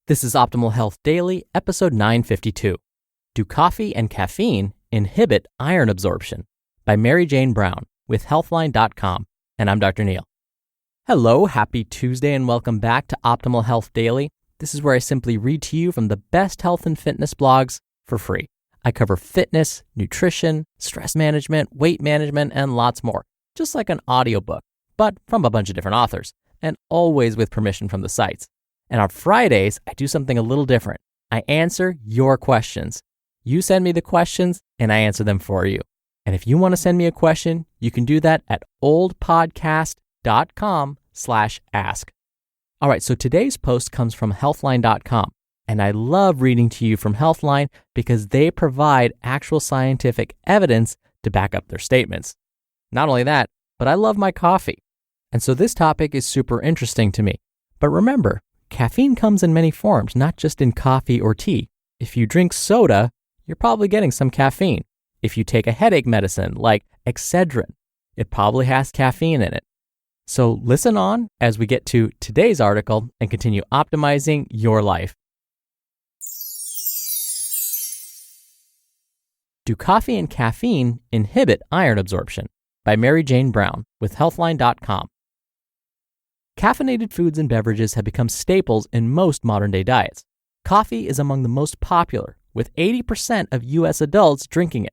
This is Optimal Health Daily, episode 952. Do coffee and caffeine inhibit iron absorption? By Mary Jane Brown with Healthline.com. And I'm Dr. Neil. Hello, happy Tuesday, and welcome back to Optimal Health Daily. This is where I simply read to you from the best health and fitness blogs for free. I cover fitness, nutrition, stress management, weight management, and lots more, just like an audiobook, but from a bunch of different authors, and always with permission from the sites. And on Fridays, I do something a little different. I answer your questions. You send me the questions, and I answer them for you. And if you want to send me a question, you can do that at oldpodcast.com/ask. All right, so today's post comes from Healthline.com, and I love reading to you from Healthline because they provide actual scientific evidence to back up their statements. Not only that, but I love my coffee. And so this topic is super interesting to me. But remember, caffeine comes in many forms, not just in coffee or tea. If you drink soda, you're probably getting some caffeine. If you take a headache medicine like Excedrin, it probably has caffeine in it. So listen on as we get to today's article and continue optimizing your life. Do coffee and caffeine inhibit iron absorption? By Mary Jane Brown with Healthline.com. Caffeinated foods and beverages have become staples in most modern-day diets. Coffee is among the most popular, with 80% of U.S. adults drinking it.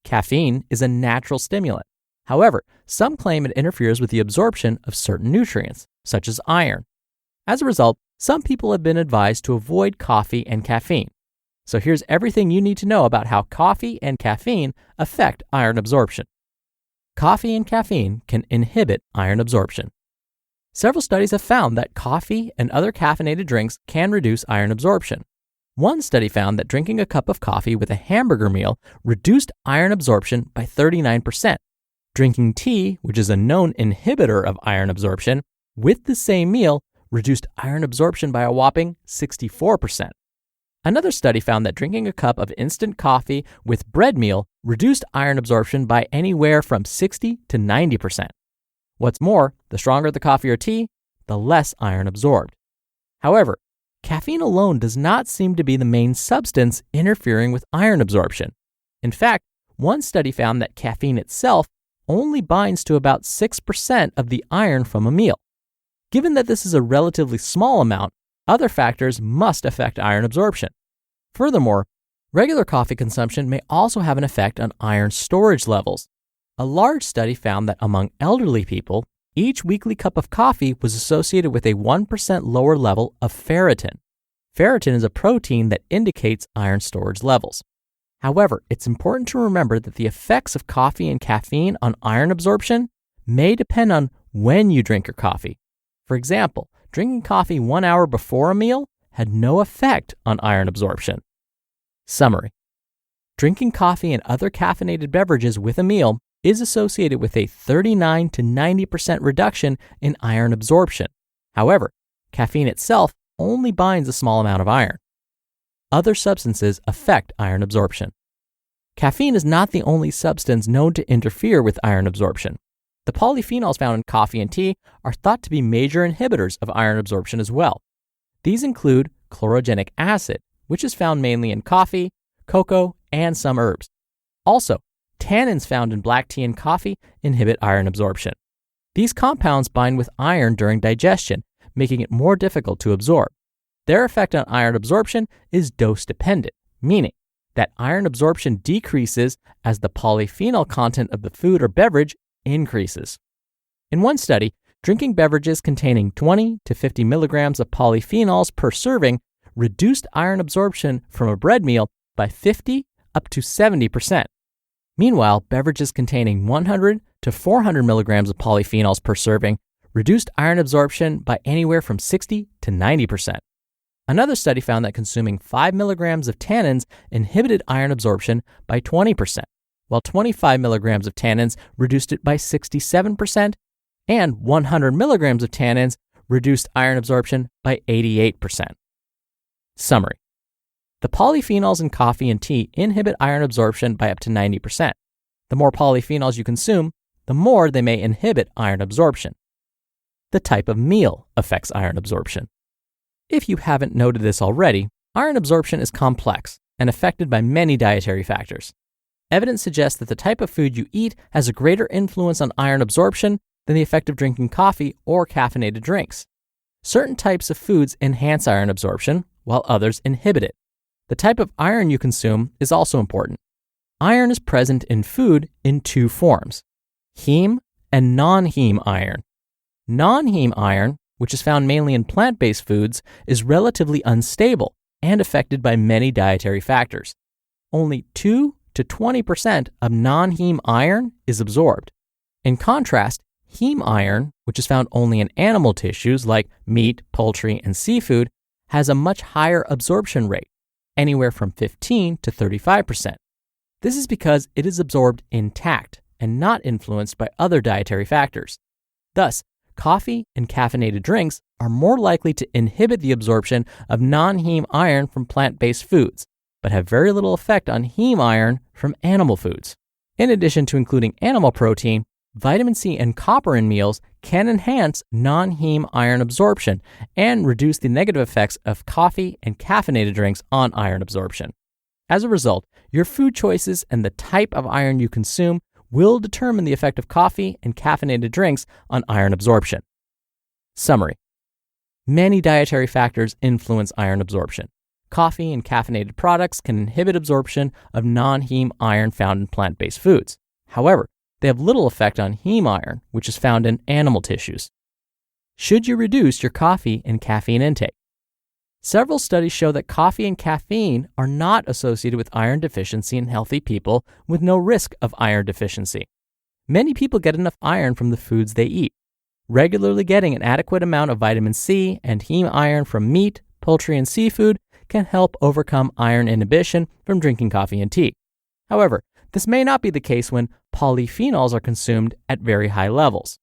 Caffeine is a natural stimulant. However, some claim it interferes with the absorption of certain nutrients, such as iron. As a result, some people have been advised to avoid coffee and caffeine. So here's everything you need to know about how coffee and caffeine affect iron absorption. Coffee and caffeine can inhibit iron absorption. Several studies have found that coffee and other caffeinated drinks can reduce iron absorption. One study found that drinking a cup of coffee with a hamburger meal reduced iron absorption by 39%. Drinking tea, which is a known inhibitor of iron absorption, with the same meal reduced iron absorption by a whopping 64%. Another study found that drinking a cup of instant coffee with bread meal reduced iron absorption by anywhere from 60 to 90%. What's more, the stronger the coffee or tea, the less iron absorbed. However, caffeine alone does not seem to be the main substance interfering with iron absorption. In fact, one study found that caffeine itself only binds to about 6% of the iron from a meal. Given that this is a relatively small amount, other factors must affect iron absorption. Furthermore, regular coffee consumption may also have an effect on iron storage levels. A large study found that among elderly people, each weekly cup of coffee was associated with a 1% lower level of ferritin. Ferritin is a protein that indicates iron storage levels. However, it's important to remember that the effects of coffee and caffeine on iron absorption may depend on when you drink your coffee. For example, drinking coffee 1 hour before a meal had no effect on iron absorption. Summary: drinking coffee and other caffeinated beverages with a meal is associated with a 39 to 90% reduction in iron absorption. However, caffeine itself only binds a small amount of iron. Other substances affect iron absorption. Caffeine is not the only substance known to interfere with iron absorption. The polyphenols found in coffee and tea are thought to be major inhibitors of iron absorption as well. These include chlorogenic acid, which is found mainly in coffee, cocoa, and some herbs. Also, tannins found in black tea and coffee inhibit iron absorption. These compounds bind with iron during digestion, making it more difficult to absorb. Their effect on iron absorption is dose-dependent, meaning that iron absorption decreases as the polyphenol content of the food or beverage increases. In one study, drinking beverages containing 20 to 50 milligrams of polyphenols per serving reduced iron absorption from a bread meal by 50 up to 70%. Meanwhile, beverages containing 100 to 400 milligrams of polyphenols per serving reduced iron absorption by anywhere from 60 to 90%. Another study found that consuming 5 milligrams of tannins inhibited iron absorption by 20%, while 25 milligrams of tannins reduced it by 67%, and 100 milligrams of tannins reduced iron absorption by 88%. Summary: the polyphenols in coffee and tea inhibit iron absorption by up to 90%. The more polyphenols you consume, the more they may inhibit iron absorption. The type of meal affects iron absorption. If you haven't noted this already, iron absorption is complex and affected by many dietary factors. Evidence suggests that the type of food you eat has a greater influence on iron absorption than the effect of drinking coffee or caffeinated drinks. Certain types of foods enhance iron absorption, while others inhibit it. The type of iron you consume is also important. Iron is present in food in two forms: heme and non-heme iron. Non-heme iron, which is found mainly in plant-based foods, is relatively unstable and affected by many dietary factors. Only 2 to 20% of non-heme iron is absorbed. In contrast, heme iron, which is found only in animal tissues like meat, poultry, and seafood, has a much higher absorption rate, anywhere from 15 to 35%. This is because it is absorbed intact and not influenced by other dietary factors. Thus, coffee and caffeinated drinks are more likely to inhibit the absorption of non-heme iron from plant-based foods, but have very little effect on heme iron from animal foods. In addition to including animal protein, vitamin C and copper in meals can enhance non-heme iron absorption and reduce the negative effects of coffee and caffeinated drinks on iron absorption. As a result, your food choices and the type of iron you consume will determine the effect of coffee and caffeinated drinks on iron absorption. Summary: many dietary factors influence iron absorption. Coffee and caffeinated products can inhibit absorption of non-heme iron found in plant-based foods. However, they have little effect on heme iron, which is found in animal tissues. Should you reduce your coffee and caffeine intake? Several studies show that coffee and caffeine are not associated with iron deficiency in healthy people with no risk of iron deficiency. Many people get enough iron from the foods they eat. Regularly getting an adequate amount of vitamin C and heme iron from meat, poultry, and seafood can help overcome iron inhibition from drinking coffee and tea. However, this may not be the case when polyphenols are consumed at very high levels.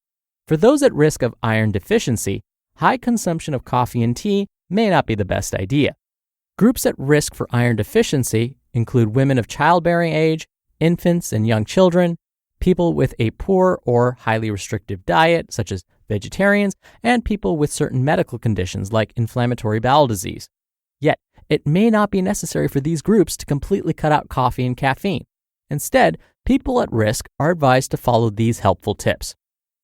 For those at risk of iron deficiency, high consumption of coffee and tea may not be the best idea. Groups at risk for iron deficiency include women of childbearing age, infants and young children, people with a poor or highly restrictive diet, such as vegetarians, and people with certain medical conditions like inflammatory bowel disease. Yet, it may not be necessary for these groups to completely cut out coffee and caffeine. Instead, people at risk are advised to follow these helpful tips.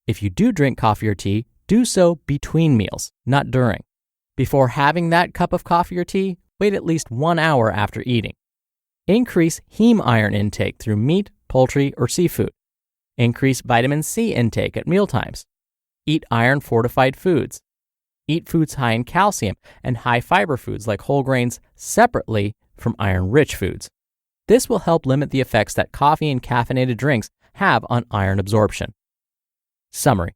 If you do drink coffee or tea, do so between meals, not during. Before having that cup of coffee or tea, wait at least 1 hour after eating. Increase heme iron intake through meat, poultry, or seafood. Increase vitamin C intake at mealtimes. Eat iron-fortified foods. Eat foods high in calcium and high-fiber foods like whole grains separately from iron-rich foods. This will help limit the effects that coffee and caffeinated drinks have on iron absorption. Summary: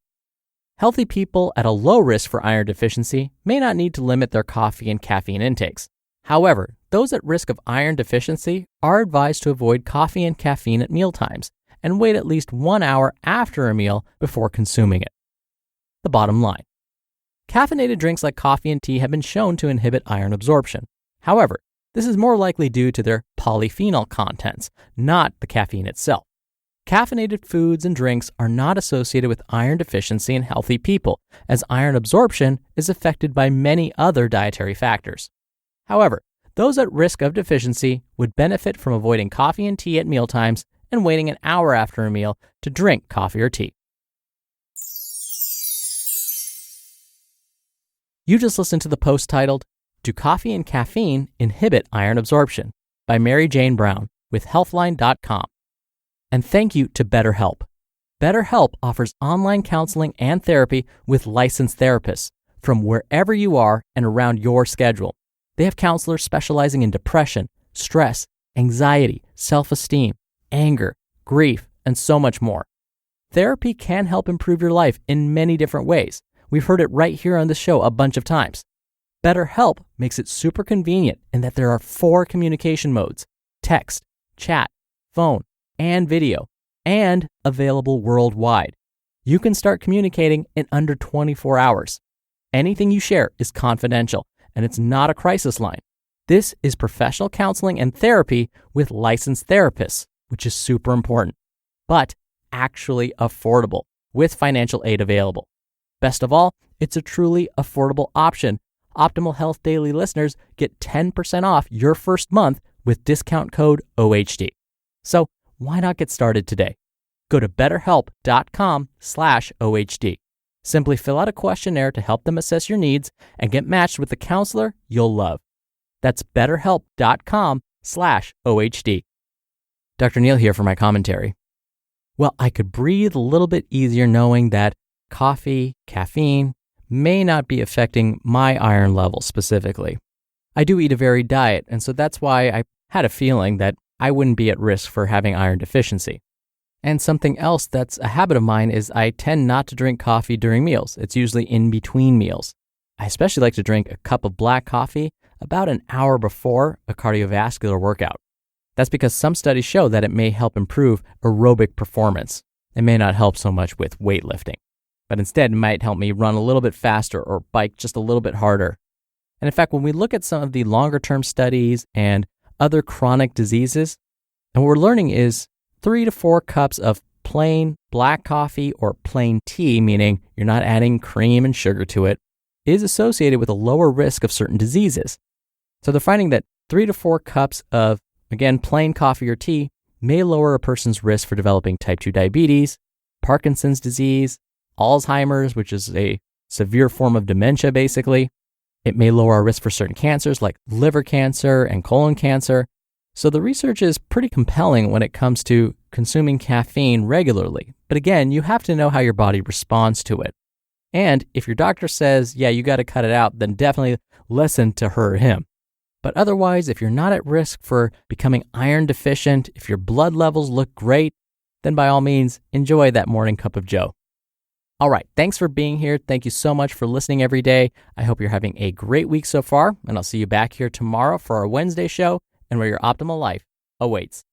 healthy people at a low risk for iron deficiency may not need to limit their coffee and caffeine intakes. However, those at risk of iron deficiency are advised to avoid coffee and caffeine at mealtimes and wait at least 1 hour after a meal before consuming it. The bottom line: caffeinated drinks like coffee and tea have been shown to inhibit iron absorption. However, this is more likely due to their polyphenol contents, not the caffeine itself. Caffeinated foods and drinks are not associated with iron deficiency in healthy people, as iron absorption is affected by many other dietary factors. However, those at risk of deficiency would benefit from avoiding coffee and tea at mealtimes and waiting an hour after a meal to drink coffee or tea. You just listened to the post titled, "Do Coffee and Caffeine Inhibit Iron Absorption?" by Mary Jane Brown with Healthline.com. And thank you to BetterHelp. BetterHelp offers online counseling and therapy with licensed therapists from wherever you are and around your schedule. They have counselors specializing in depression, stress, anxiety, self-esteem, anger, grief, and so much more. Therapy can help improve your life in many different ways. We've heard it right here on the show a bunch of times. BetterHelp makes it super convenient in that there are 4 communication modes: text, chat, phone, and video, and available worldwide. You can start communicating in under 24 hours. Anything you share is confidential, and it's not a crisis line. This is professional counseling and therapy with licensed therapists, which is super important, but actually affordable with financial aid available. Best of all, it's a truly affordable option Optimal Health Daily listeners get 10% off your first month with discount code OHD. So why not get started today? Go to betterhelp.com/OHD. Simply fill out a questionnaire to help them assess your needs and get matched with a counselor you'll love. That's betterhelp.com/OHD. Dr. Neil here for my commentary. Well, I could breathe a little bit easier knowing that coffee, caffeine, may not be affecting my iron level specifically. I do eat a varied diet, and so that's why I had a feeling that I wouldn't be at risk for having iron deficiency. And something else that's a habit of mine is I tend not to drink coffee during meals. It's usually in between meals. I especially like to drink a cup of black coffee about an hour before a cardiovascular workout. That's because some studies show that it may help improve aerobic performance. It may not help so much with weightlifting, but instead it might help me run a little bit faster or bike just a little bit harder. And in fact, when we look at some of the longer-term studies and other chronic diseases, and what we're learning is 3 to 4 cups of plain black coffee or plain tea, meaning you're not adding cream and sugar to it, is associated with a lower risk of certain diseases. So they're finding that 3 to 4 cups of, again, plain coffee or tea may lower a person's risk for developing type 2 diabetes, Parkinson's disease, Alzheimer's, which is a severe form of dementia, basically. It may lower our risk for certain cancers like liver cancer and colon cancer. So the research is pretty compelling when it comes to consuming caffeine regularly. But again, you have to know how your body responds to it. And if your doctor says, yeah, you got to cut it out, then definitely listen to her or him. But otherwise, if you're not at risk for becoming iron deficient, if your blood levels look great, then by all means, enjoy that morning cup of joe. All right, thanks for being here. Thank you so much for listening every day. I hope you're having a great week so far, and I'll see you back here tomorrow for our Wednesday show and where your optimal life awaits.